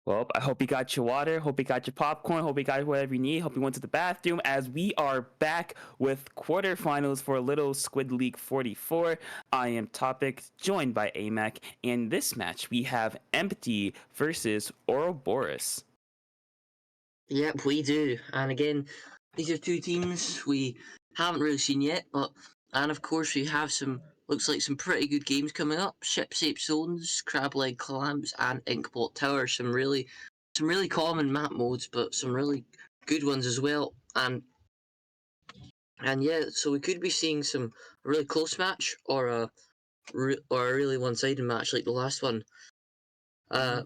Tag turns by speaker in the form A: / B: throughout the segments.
A: Well, I hope you got your water. Hope you got your popcorn. Hope you got whatever you need. Hope you went to the bathroom as we are back with quarterfinals for Little Squid League 44. I am Topic, joined by AMAC. In this match, we have Empty versus Ouroboros.
B: Yep, we do. And again, these are two teams we haven't really seen yet, and of course we have looks like some pretty good games coming up. Shipshape Zones, Crableg Clams, and Inkblot Tower. Some really common map modes, but some really good ones as well. And yeah, so we could be seeing some really close match or a really one-sided match like the last one. Uh,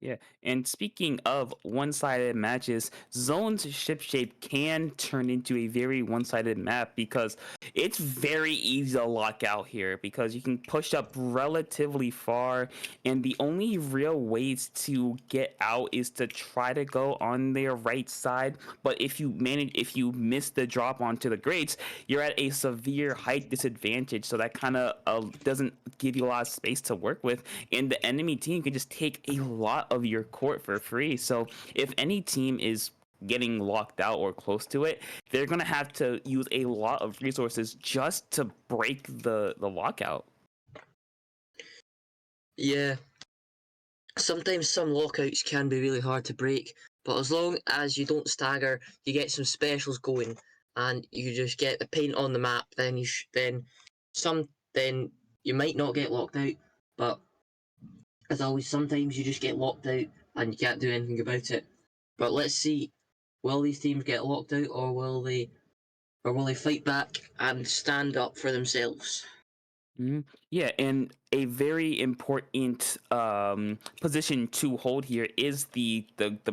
A: Yeah, and speaking of one-sided matches, Zone's Shipshape can turn into a very one-sided map because it's very easy to lock out here because you can push up relatively far, and the only real ways to get out is to try to go on their right side. But if you miss the drop onto the grates, you're at a severe height disadvantage. So that kind of doesn't give you a lot of space to work with, and the enemy team can just take a lot of your court for free. So if any team is getting locked out or close to it, they're gonna have to use a lot of resources just to break the lockout.
B: yeah, sometimes some lockouts can be really hard to break, but as long as you don't stagger, you get some specials going, and you just get the paint on the map. Then you might not get locked out, but as always, sometimes you just get locked out and you can't do anything about it. But let's see, will these teams get locked out, or will they fight back and stand up for themselves?
A: Yeah, and a very important position to hold here is the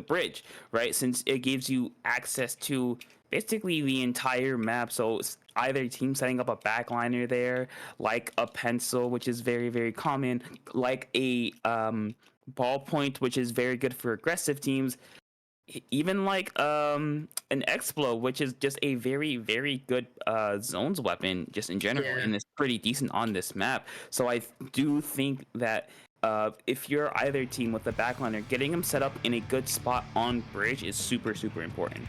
A: bridge, right? Since it gives you access to basically the entire map. So either team setting up a backliner there, like a pencil, which is very very common, like a ballpoint, which is very good for aggressive teams, even like an Explo, which is just a very very good zones weapon just in general,
B: Yeah.
A: and it's pretty decent on this map. So I do think that if you're either team with the backliner, getting them set up in a good spot on bridge is super super important.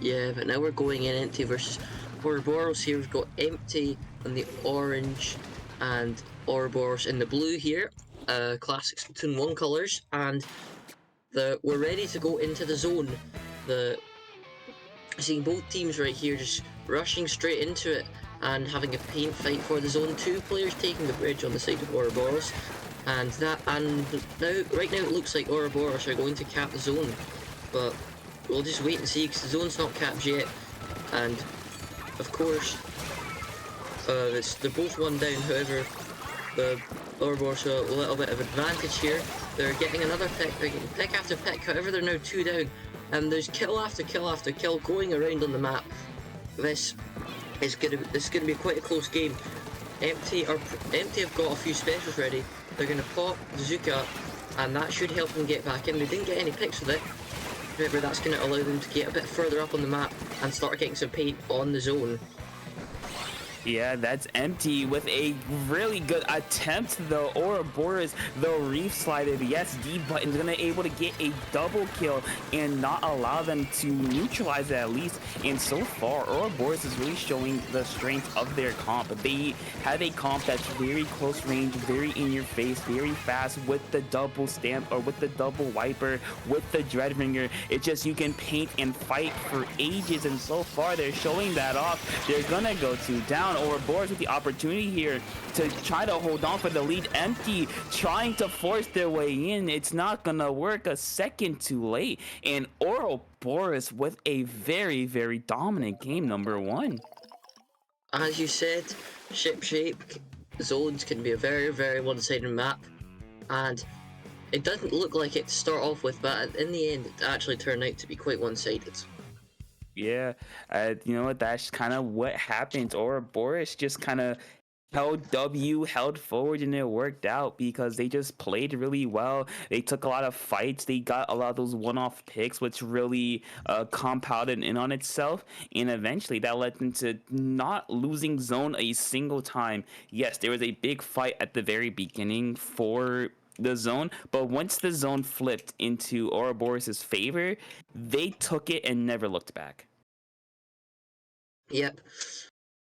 B: Yeah, but now we're going in empty versus Auraboros here. We've got empty on the orange and Auraboros in the blue here. Classic Splatoon 1 colours. And we're ready to go into the zone. The Seeing both teams right here just rushing straight into it and having a paint fight for the zone. Two players taking the bridge on the side of Auraboros. Right now it looks like Auraboros are going to cap the zone. But we'll just wait and see because the zone's not capped yet. And of course, they're both one down. However, the Ouroboros have a little bit of advantage here. They're getting another pick. They're getting pick after pick. However, they're now two down. And there's kill after kill after kill going around on the map. This is gonna be quite a close game. Empty have got a few specials ready. They're gonna pop Zuka, and that should help them get back in. They didn't get any picks with it. However, that's going to allow them to get a bit further up on the map and start getting some paint on the zone.
A: Yeah, that's empty with a really good attempt though. Ouroboros, the reef slided. Yes, D button's gonna able to get a double kill and not allow them to neutralize it at least. And so far, Ouroboros is really showing the strength of their comp. They have a comp that's very close range, very in your face, very fast with the double stamp or with the double wiper, with the Dreadringer. It's just you can paint and fight for ages, and so far they're showing that off. They're gonna go to down. Ouroboros with the opportunity here to try to hold on for the lead. Empty trying to force their way in. It's not gonna work. A second too late, and Ouroboros with a very very dominant game number one.
B: As you said, Shipshape zones can be a very, very one-sided map, and it doesn't look like it to start off with, but in the end, it actually turned out to be quite one-sided.
A: Yeah, you know what? That's kind of what happens. Ouroboros just kind of held forward, and it worked out because they just played really well. They took a lot of fights. They got a lot of those one-off picks, which really compounded in on itself, and eventually that led them to not losing zone a single time. Yes, there was a big fight at the very beginning for the zone, but once the zone flipped into Ouroboros' favor, they took it and never looked back.
B: Yep.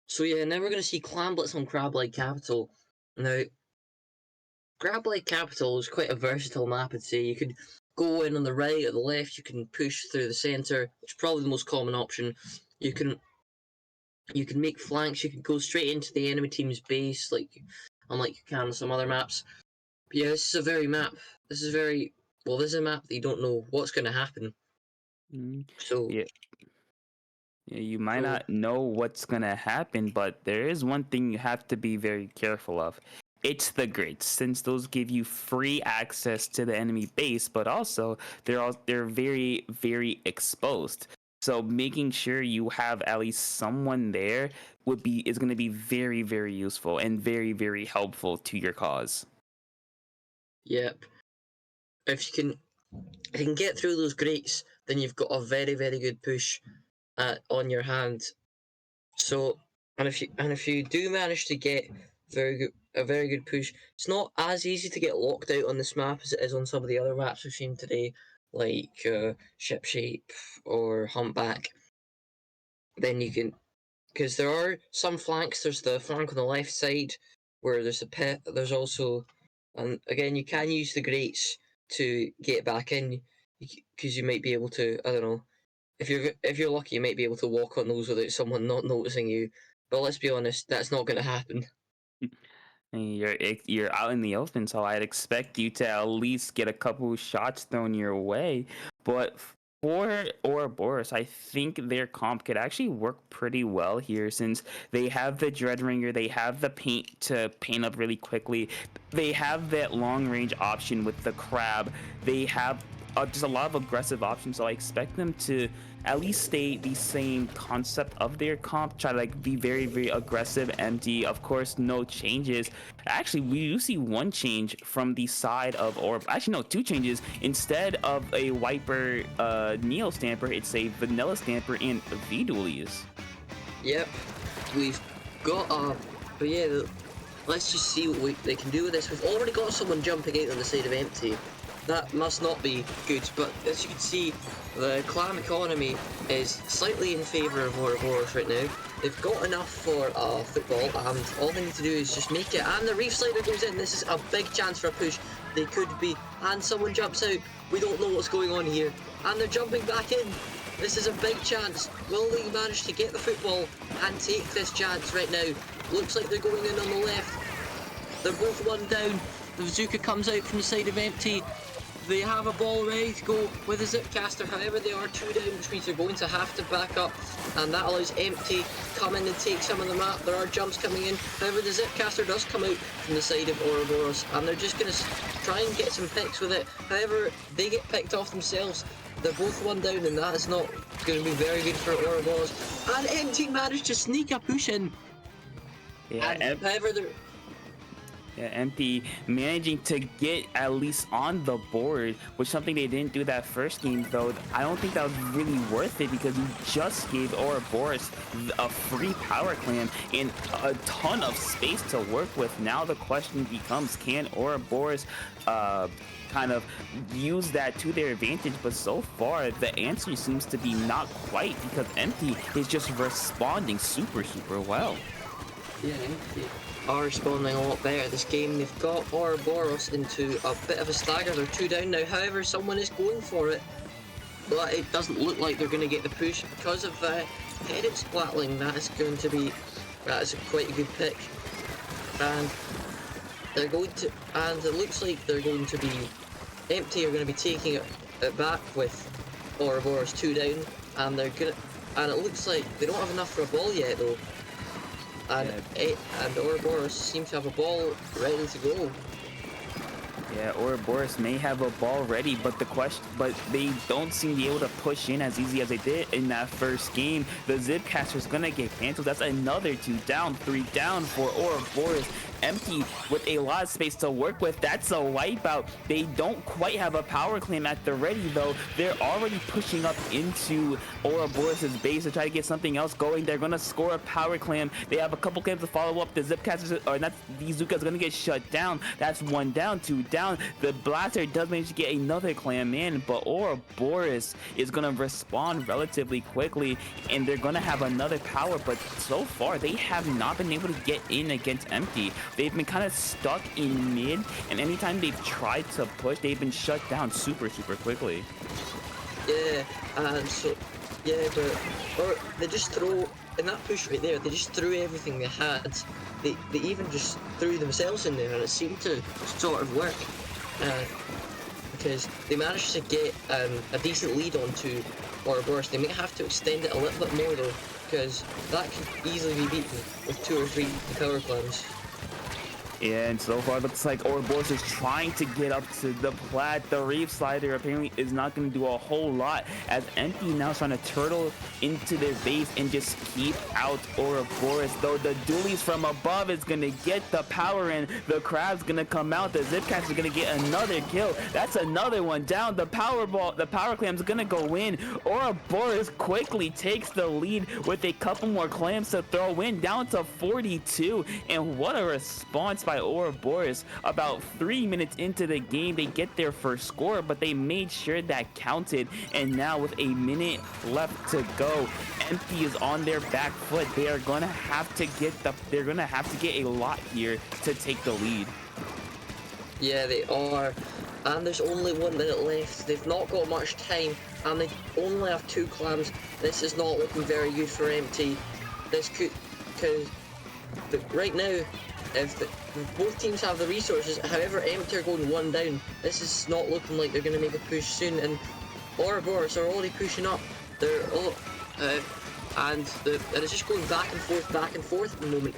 B: So yeah, now we're going to see Clam Blitz on Crableg Capital. Now, Crableg Capital is quite a versatile map, I'd say. You could go in on the right or the left, you can push through the centre, which is probably the most common option. You can make flanks, you can go straight into the enemy team's base, unlike you can on some other maps. But yeah, this is a very map. This is a map that you don't know what's going to happen. So,
A: Yeah. Yeah, you might
B: so
A: not know what's gonna happen, but there is one thing you have to be very careful of. It's the grids, since those give you free access to the enemy base, but also they're very, very exposed. So making sure you have at least someone there is gonna be very, very useful and very, very helpful to your cause.
B: yep. If you can get through those grates, then you've got a very, very good push on your hand. So, and if you do manage to get a very good push, it's not as easy to get locked out on this map as it is on some of the other maps we've seen today, like Shipshape or Humpback. Then you can, because there are some flanks. There's the flank on the left side where there's a pit. There's also, and again, you can use the grates to get back in, because you might be able to. I don't know. If you're lucky, you might be able to walk on those without someone not noticing you. But let's be honest, that's not going to happen.
A: And you're out in the open, so I'd expect you to at least get a couple shots thrown your way. But for Ouroboros, I think their comp could actually work pretty well here, since they have the Dreadringer, they have the paint to paint up really quickly, they have that long range option with the Crab, they have just a lot of aggressive options. So I expect them to at least stay the same concept of their comp, try to like be very, very aggressive, empty. Of course, no changes. Actually, we do see one change from the side of actually no, two changes. Instead of a Wiper Neo Stamper, it's a Vanilla Stamper and V-Dualies.
B: Yep, we've got but yeah, let's just see what they can do with this. We've already got someone jumping out on the side of empty. That must not be good, but as you can see, the Clam economy is slightly in favour of Auraboros right now. They've got enough for football, and all they need to do is just make it. And the Reef Slider goes in. This is a big chance for a push. They could be, and someone jumps out. We don't know what's going on here, and they're jumping back in. This is a big chance. Will they manage to get the football and take this chance right now? Looks like they're going in on the left. They're both one down. The Bazooka comes out from the side of empty. They have a ball ready to go with a Zipcaster, however they are 2 down, which means they're going to have to back up, and that allows empty to come in and take some of the map. There are jumps coming in, however the Zipcaster does come out from the side of Auraboros, and they're just going to try and get some picks with it. However, they get picked off themselves. They're both one down, and that is not going to be very good for Auraboros. And empty managed to sneak a push in.
A: Yeah,
B: and however they're...
A: Yeah, MP managing to get at least on the board, which something they didn't do that first game, though. I don't think that was really worth it, because you just gave Auraboros a free power clam and a ton of space to work with. Now the question becomes, can Auraboros kind of use that to their advantage? But so far the answer seems to be not quite, because empty is just responding super, super well.
B: Yeah, empty are responding a lot better this game. They've got Auraboros into a bit of a stagger. They're 2 down now. However, someone is going for it, but it doesn't look like they're going to get the push because of headed splatling. That is quite a good pick, and they're going to. And it looks like they're going to be empty. Are going to be taking it back with Auraboros 2 down, and they're gonna. And it looks like they don't have enough for a ball yet, though. And Auraboros seem to have a ball ready to go.
A: Yeah, Auraboros may have a ball ready, but they don't seem to be able to push in as easy as they did in that first game. The Zipcaster's gonna get canceled. That's another 2 down, 3 down for Auraboros. Empty with a lot of space to work with. That's a wipeout. They don't quite have a power claim at the ready though. They're already pushing up into Auraboros' base to try to get something else going. They're gonna score a power clam. They have a couple claims to follow up. The Zipcasters, or not, the Zuka's gonna get shut down. That's one down, two down. The Blaster does manage to get another clam in, but Auraboros is gonna respond relatively quickly, and they're gonna have another power. But so far, they have not been able to get in against Empty. They've been kind of stuck in mid, and anytime they've tried to push, they've been shut down super quickly.
B: Yeah, and so yeah, or they just throw in that push right there. They just threw everything they had. They even just threw themselves in there, and it seemed to sort of work because they managed to get a decent lead onto Auraboros. They may have to extend it a little bit more though, because that could easily be beaten with 2 or 3 power clams.
A: Yeah, and so far it looks like Auraboros is trying to get up to the plat. The Reef Slider apparently is not going to do a whole lot, as Empty now is trying to turtle into their base and just keep out Auraboros. Though the dualies from above is going to get the power in. The Crab's going to come out. The Zipcats are going to get another kill. That's another one down. The power clam's going to go in. Auraboros quickly takes the lead with a couple more clams to throw in, down to 42. And what a response by Auraboros. About 3 minutes into the game, they get their first score, but they made sure that counted. And now with a minute left to go, Empty is on their back foot. They are gonna have to get a lot here to take the lead.
B: Yeah, they are. And there's only 1 minute left. They've not got much time, and they only have 2 clams. This is not looking very good for Empty. This could, because right now, if both teams have the resources, however, Empty are going 1 down. This is not looking like they're going to make a push soon, and Auraboros are already pushing up. They're all, and it's just going back and forth at the moment.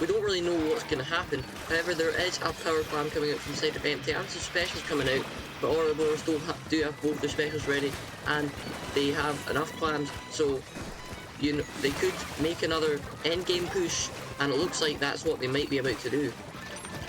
B: We don't really know what's going to happen. However, there is a power clam coming out from the side of Empty and some specials coming out, but Auraboros do have both their specials ready, and they have enough clams, so you know they could make another endgame push, and it looks like that's what they might be about to do.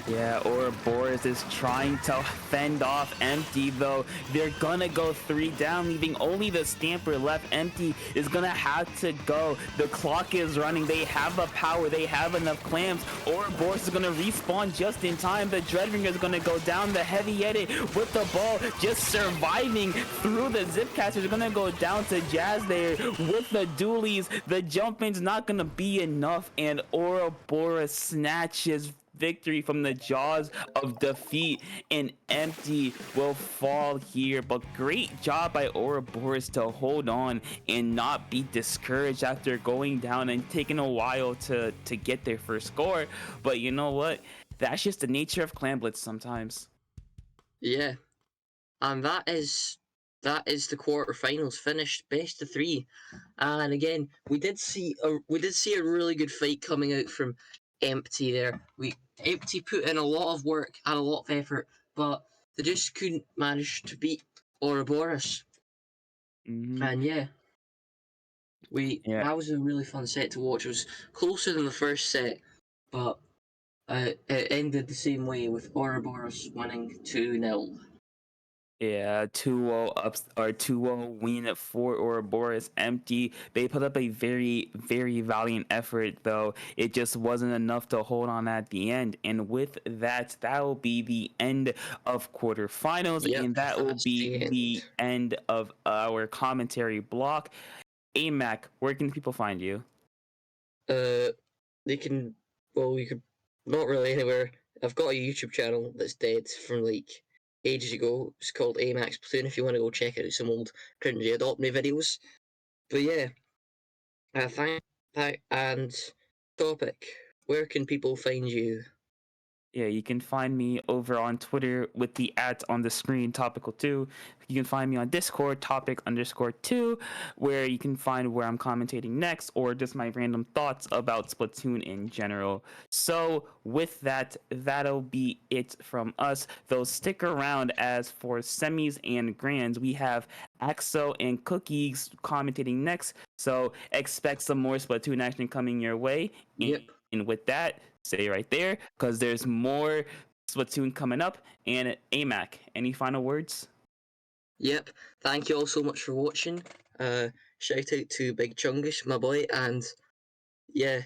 A: Yeah, Auraboros is trying to fend off Empty, though. They're gonna go 3 down, leaving only the Stamper left. Empty is gonna have to go. The clock is running. They have the power. They have enough clams. Auraboros is gonna respawn just in time. The Dreadringer is gonna go down. The Heavy Edit with the ball, just surviving through the Zipcasters. Is gonna go down to Jazz there with the dualies. The jump in's not gonna be enough, and Auraboros snatches victory from the jaws of defeat, and Empty will fall here. But great job by Auraboros to hold on and not be discouraged after going down and taking a while to get their first score. But you know what? That's just the nature of Clam Blitz sometimes.
B: Yeah, and that is the quarterfinals finished, best of 3. And again, we did see a really good fight coming out from Empty there. Empty put in a lot of work and a lot of effort, but they just couldn't manage to beat Auraboros.
A: Mm-hmm.
B: And yeah, that was a really fun set to watch. It was closer than the first set, but it ended the same way with Auraboros winning 2-0.
A: Yeah, 2-0 ups or 2-0 win for Auraboros. Empty. They put up a very valiant effort, though. It just wasn't enough to hold on at the end. And with that, that will be the end of quarterfinals,
B: Yep,
A: and that will
B: that's
A: be the end of our commentary block. AMAC, where can people find you?
B: They can. Well, you could not really anywhere. I've got a YouTube channel that's dead from like ages ago. It's called Amax Platoon. If you want to go check out some old cringy Adopt Me videos. But yeah, thank and topic. Where can people find you?
A: Yeah, you can find me over on Twitter with the @ on the screen, Topical2. You can find me on Discord, Topic_2, where you can find where I'm commentating next, or just my random thoughts about Splatoon in general. So with that, that'll be it from us. Though stick around, as for semis and grands, we have Axo and Cookies commentating next. So expect some more Splatoon action coming your way.
B: Yep.
A: And with that, stay right there because there's more Splatoon coming up. And AMAC, any final words?
B: Yep. Thank you all so much for watching. Shout out to Big Chungus, my boy, and yeah,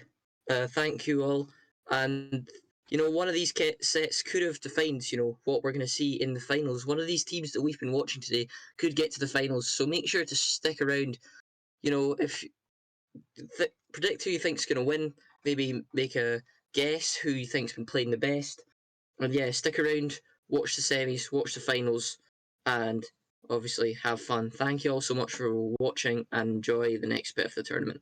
B: thank you all. And one of these sets could have defined, what we're going to see in the finals. One of these teams that we've been watching today could get to the finals. So make sure to stick around. If predict who you think's going to win, maybe make a guess who you think's been playing the best, and yeah, stick around, watch the semis, watch the finals, and obviously have fun. Thank you all so much for watching, and enjoy the next bit of the tournament.